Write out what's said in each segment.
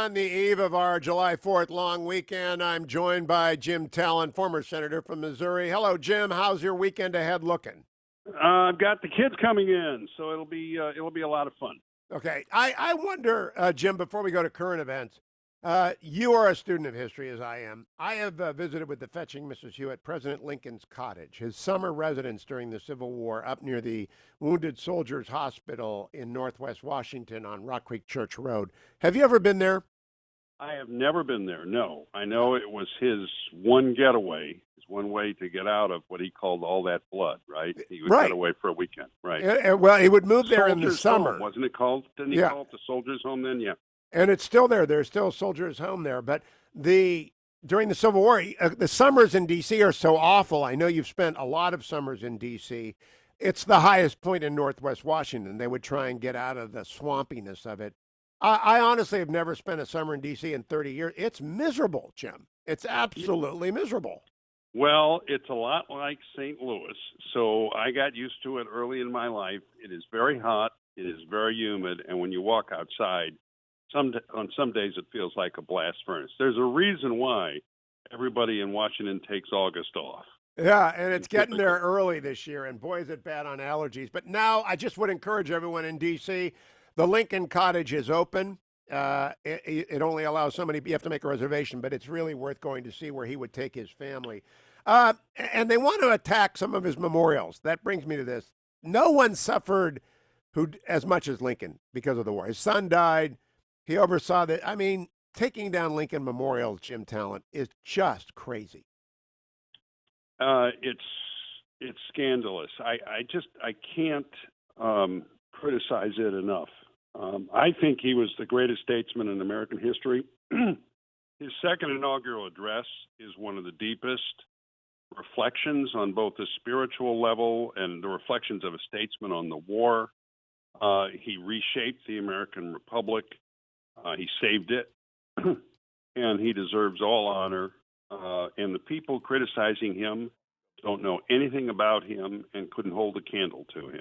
On the eve of our July 4th long weekend, I'm joined by Jim Talon, former senator from Missouri. Hello, Jim. How's your weekend ahead looking? I've got the kids coming in, so it'll be a lot of fun. Okay. I wonder, Jim, before we go to current events, you are a student of history, as I am. I have visited with the fetching Mrs. Hewitt, President Lincoln's cottage, his summer residence during the Civil War up near the Wounded Soldiers Hospital in Northwest Washington on Rock Creek Church Road. Have you ever been there? I have never been there. No, I know it was his one getaway, his one way to get out of what he called all that blood. Right? He would get Right. away for a weekend. Right. Well, he would move there in the Soldiers' Home, summer. wasn't it called? Didn't he Yeah. call it the Soldiers' Home then? Yeah. And it's still there. There's still soldiers' home there. But the during the Civil War, the summers in D.C. are so awful. I know you've spent a lot of summers in D.C. It's the highest point in Northwest Washington. They would try and get out of the swampiness of it. I honestly have never spent a summer in D.C. in 30 years. It's miserable, Jim. It's absolutely miserable. Well, it's a lot like St. Louis, so I got used to it early in my life. It is very hot. It is very humid, and when you walk outside, on some days it feels like a blast furnace. There's a reason why everybody in Washington takes August off. Yeah, and it's getting Typically. there early this year, and boy, is it bad on allergies. But now I just would encourage everyone in D.C. The Lincoln Cottage is open. It only allows so many. You have to make a reservation, but it's really worth going to see where he would take his family. And they want to attack some of his memorials. That brings me to this: no one suffered who as much as Lincoln because of the war. His son died. He oversaw that. I mean, taking down Lincoln memorials, Jim Talent, is just crazy. It's scandalous. I can't criticize it enough. I think he was the greatest statesman in American history. His second inaugural address is one of the deepest reflections on both the spiritual level and the reflections of a statesman on the war. He reshaped the American Republic. He saved it, and he deserves all honor. And the people criticizing him don't know anything about him and couldn't hold a candle to him.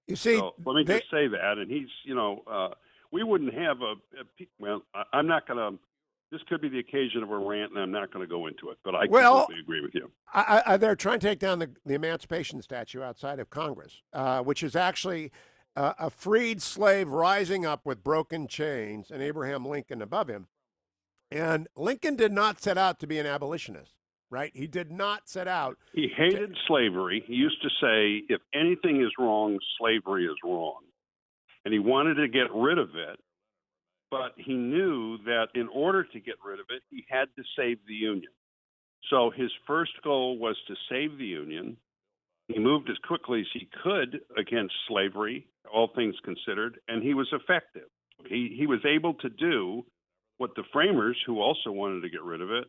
You see, So let me they, just say that. And he's, we wouldn't have well, I'm not going to, this could be the occasion of a rant, and I'm not going to go into it, but I well, completely agree with you. they're trying to take down the Emancipation statue outside of Congress, which is actually a freed slave rising up with broken chains and Abraham Lincoln above him. And Lincoln did not set out to be an abolitionist, right? He did not set out He to. hated slavery. He used to say, if anything is wrong, slavery is wrong. And he wanted to get rid of it, but he knew that in order to get rid of it, he had to save the Union. So his first goal was to save the Union. He moved as quickly as he could against slavery, all things considered, and he was effective. He was able to do what the framers, who also wanted to get rid of it,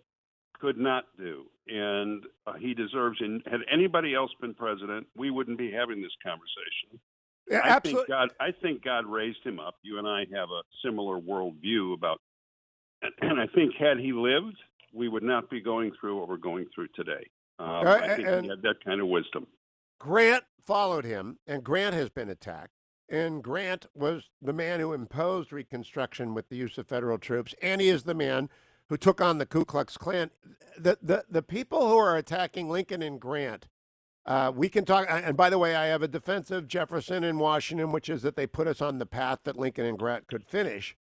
could not do. And he deserves, and had anybody else been president, we wouldn't be having this conversation. Yeah, absolutely. I think God raised him up. You and I have a similar worldview about, and I think had he lived, we would not be going through what we're going through today. I think he And had that kind of wisdom. Grant followed him, and Grant has been attacked. And Grant was the man who imposed Reconstruction with the use of federal troops, and he is the man who took on the Ku Klux Klan. The people who are attacking Lincoln and Grant, we can talk. And by the way, I have a defense of Jefferson in Washington, which is that they put us on the path that Lincoln and Grant could finish.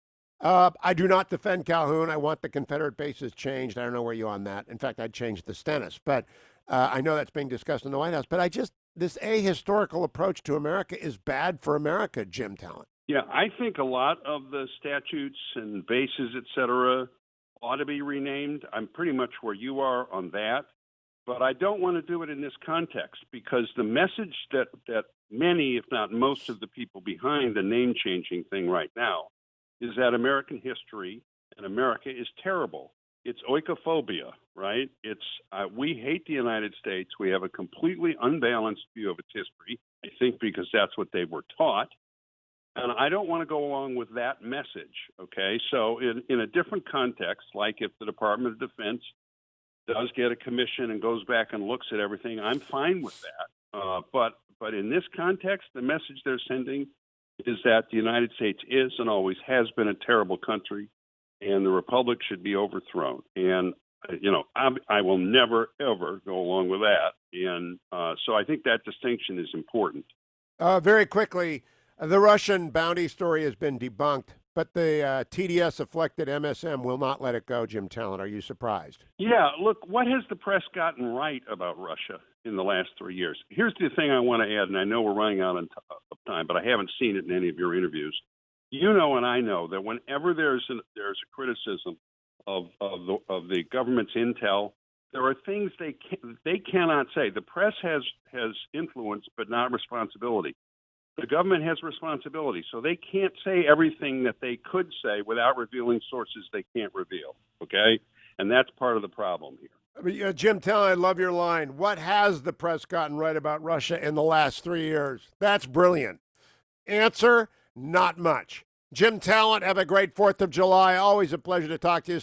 I do not defend Calhoun. I want the Confederate bases changed. I don't know where you on that. In fact, I'd change the Stennis, but I know that's being discussed in the White House. But this ahistorical approach to America is bad for America, Jim Talent. Yeah, I think a lot of the statutes and bases, et cetera, ought to be renamed. I'm pretty much where you are on that, but I don't want to do it in this context because the message that many, if not most, of the people behind the name changing thing right now is that American history and America is terrible. It's oikophobia, right? It's we hate the United States. We have a completely unbalanced view of its history. I think because that's what they were taught, and I don't want to go along with that message. Okay, so in a different context, like if the Department of Defense does get a commission and goes back and looks at everything, I'm fine with that. But in this context, the message they're sending is that the United States is and always has been a terrible country. and the republic should be overthrown. And I will never ever go along with that. And so I think that distinction is important. Very quickly, the Russian bounty story has been debunked, but the TDS-afflicted MSM will not let it go, Jim Talent. Are you surprised? Yeah, look, what has the press gotten right about Russia in the last 3 years? Here's the thing I want to add, and I know we're running out of time, but I haven't seen it in any of your interviews. You know, and I know that whenever there's a criticism of the government's intel, there are things they cannot say. The press has influence, but not responsibility. The government has responsibility, so they can't say everything that they could say without revealing sources they can't reveal. Okay, and that's part of the problem here. Jim Talent, I love your line. What has the press gotten right about Russia in the last 3 years? That's brilliant. Answer, not much. Jim Talent, have a great 4th of July. Always a pleasure to talk to you.